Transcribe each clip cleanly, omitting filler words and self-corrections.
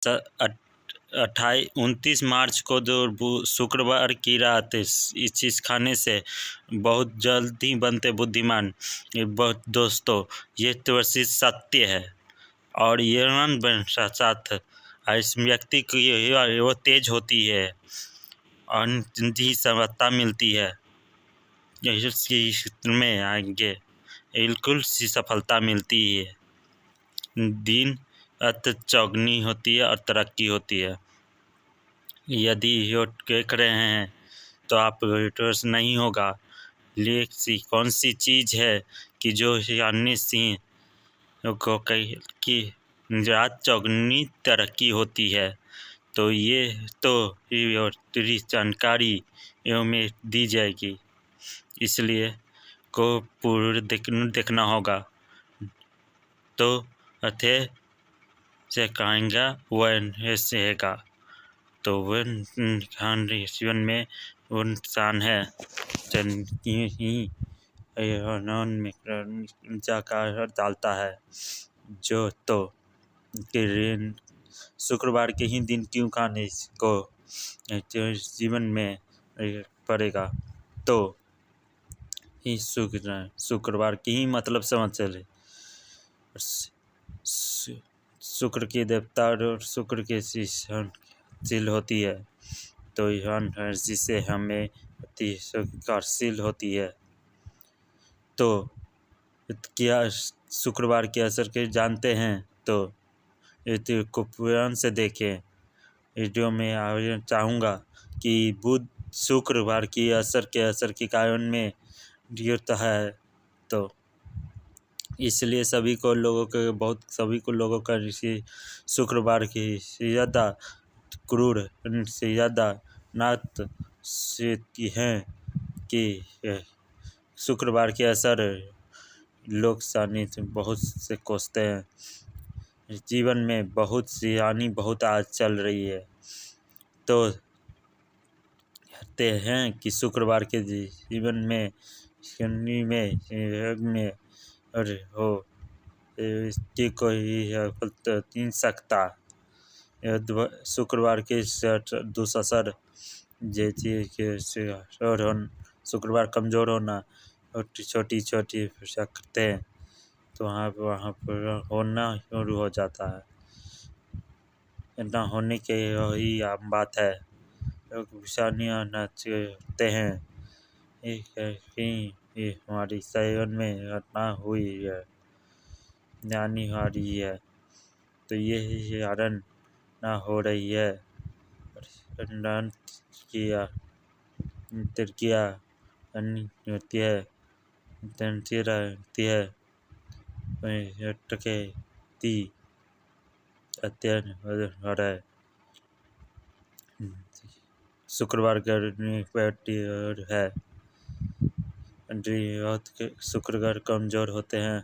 29 मार्च को जो शुक्रवार की रात इस चीज़ खाने से बहुत जल्दी बनते बुद्धिमान। बहुत दोस्तों, ये तो सत्य है और ये साथ इस व्यक्ति की वो तेज होती है और जिंदगी सफलता मिलती है। में आगे बिल्कुल सी सफलता मिलती है। दिन चौगनी होती है और तरक्की होती है। यदि यो देख रहे हैं तो आप विश्वास नहीं होगा, लेकिन कौन सी चीज़ है कि जो अन्य सिंह को कही कि रात चौगनी तरक्की होती है। तो ये तो जानकारी में दी जाएगी, इसलिए को पूर्ण देखना होगा। तो अथे से कहेंगे वह सेगा, तो वह जीवन में वो इंसान है में जाकर डालता है जो तो शुक्रवार के ही दिन क्यों खाने को जीवन में पड़ेगा। तो ही शुक्रवार की ही मतलब समझ चले। शुक्र के देवता और शुक्र के शील होती है, तो यह जिससे हमें अति कार्यशील होती है। तो क्या शुक्रवार के असर के जानते हैं तो को पुराण से देखें। वीडियो में आवेदन चाहूँगा कि बुध शुक्रवार की असर के कारण में गिरता है, तो इसलिए सभी को लोगों का शुक्रवार की ज़्यादा क्रूर से ज़्यादा नात से हैं कि शुक्रवार के असर लोग सानी बहुत से कोसते हैं। जीवन में बहुत सी हानि बहुत आज चल रही है, तो कहते हैं कि शुक्रवार के जीवन में शनि में और हो इसकी कोई तीन सकता शुक्रवार के दुसर जैसे शुक्रवार कमज़ोर होना और छोटी सकते हैं, तो वहाँ पर होना शुरू हो जाता है। ना होने के यही आम बात है। लोग विषानियाँ नाचते हैं ये हमारी जीवन में घटना हुई है, जानी आ रही है, तो ये कारण ना हो रही है। किया होती है रहती है टकेती अत्यंत हो रहा है। शुक्रवार गर्मी है, शुक्र ग्रह कमज़ोर होते हैं।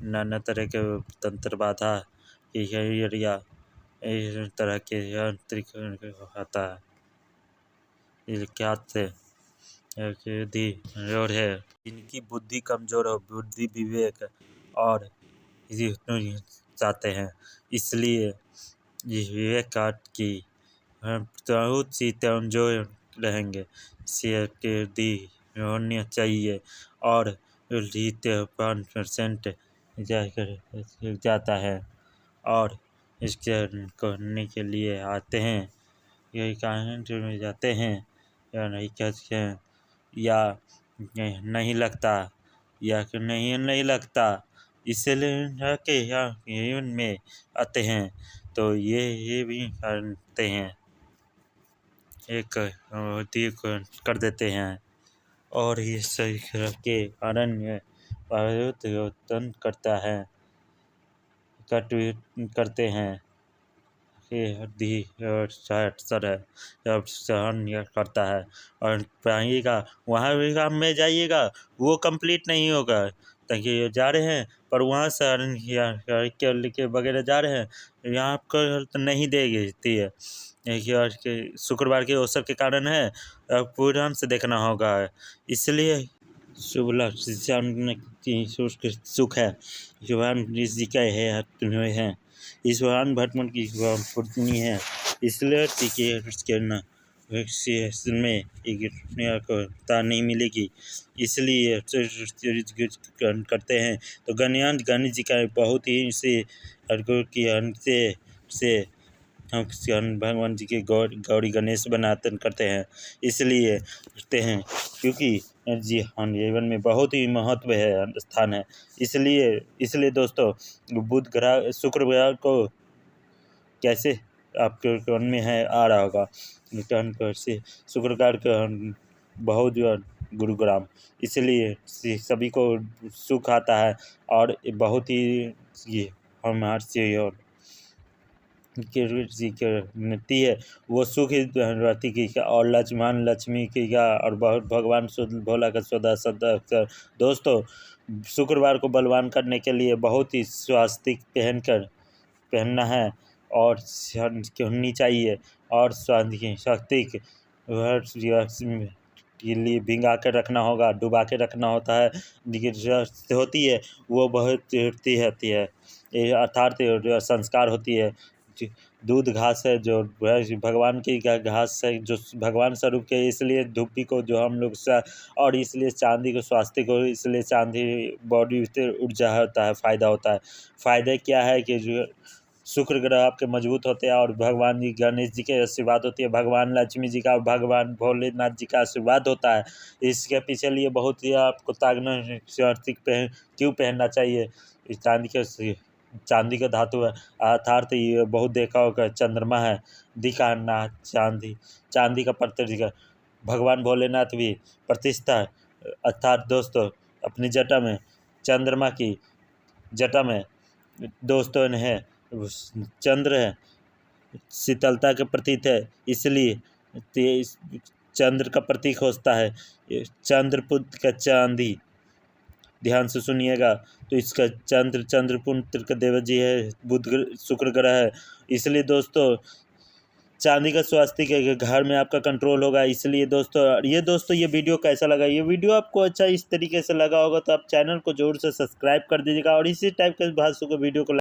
नाना तरह के तंत्र बाधा एरिया इस तरह के यांत्रिक होता है। क्या से और है इनकी बुद्धि कमज़ोर हो, बुद्धि विवेक और चाहते हैं, इसलिए विवेक काट की बहुत सी जो रहेंगे दी होनी चाहिए और 5% जाता है और इसके करने के लिए आते हैं। यही कारण में जाते हैं या नहीं कहते हैं या नहीं लगता या नहीं लगता, इसलिए के में आते हैं, तो ये भी करते हैं, एक कर देते हैं और ये सही के कारण में परिवर्तन करता है करते हैं। सर है जब सहन करता है और पाइएगा वहाँ भी काम में जाइएगा वो कंप्लीट नहीं होगा, ताकि जा रहे हैं पर वहाँ सहन के वगैरह जा रहे हैं, यहाँ आपको नहीं देती है। शुक्रवार के अवसर के कारण है, पूर्ण से देखना होगा, इसलिए शुभ सुख है, जुबान जी का है। इस वाहन भटमन की पूर्णि है, इसलिए में एकता नहीं मिलेगी, इसलिए करते हैं। तो गणेश जी का बहुत ही से हम भगवान जी के गौरी गणेश करते हैं, इसलिए करते हैं क्योंकि जी जीवन में बहुत ही महत्व है, स्थान है। इसलिए दोस्तों बुध ग्रह शुक्र ग्रह को कैसे आपके मन में है आ रहा होगा रिटर्न कर से शुक्र ग्रह का बहुत गुरुग्राम, इसलिए सभी को सुख आता है और बहुत ही ये हमारे और जी की नीति है वो सुख ही रहती की और लक्ष्मी की का और बहुत भगवान भोला का सदा दोस्तों शुक्रवार को बलवान करने के लिए बहुत ही स्वास्तिक पहनना है और होनी चाहिए और स्वास्तिक के लिए भिंगा के रखना होगा, डुबा के रखना होता है, होती है वो बहुत होती है अर्थात संस्कार होती है। दूध घास है जो भगवान की घास है जो भगवान स्वरूप के, इसलिए धूपी को जो हम लोग और इसलिए चांदी को स्वास्थ्य को, इसलिए चांदी बॉडी ऊर्जा होता है, फायदा होता है। फायदे क्या है कि जो शुक्र ग्रह आपके मजबूत होते हैं और भगवान जी गणेश जी के आशीर्वाद होती है, भगवान लक्ष्मी जी का, भगवान भोलेनाथ जी का आशीर्वाद होता है। इसके पीछे लिए बहुत ही आपको ताकना क्यों पहनना चाहिए, चांदी का धातु है अर्थात ये बहुत देखा होगा चंद्रमा है दिखाना, चांदी का प्रतिष्ठा भगवान भोलेनाथ भी प्रतिष्ठा है अर्थात दोस्तों अपनी जटा में चंद्रमा की जटा में दोस्तों है चंद्र है, शीतलता के प्रतीक है, इसलिए चंद्र का प्रतीक होता है चंद्रपुत्र का चांदी, ध्यान से सुनिएगा। तो इसका चंद्रपुत्र का देव जी है बुध शुक्र ग्रह है, इसलिए दोस्तों चांदी का स्वास्थ्य घर में आपका कंट्रोल होगा। इसलिए दोस्तों ये वीडियो कैसा लगा, ये वीडियो आपको अच्छा इस तरीके से लगा होगा तो आप चैनल को जरूर से सब्सक्राइब कर दीजिएगा और इसी टाइप के भाषा को वीडियो को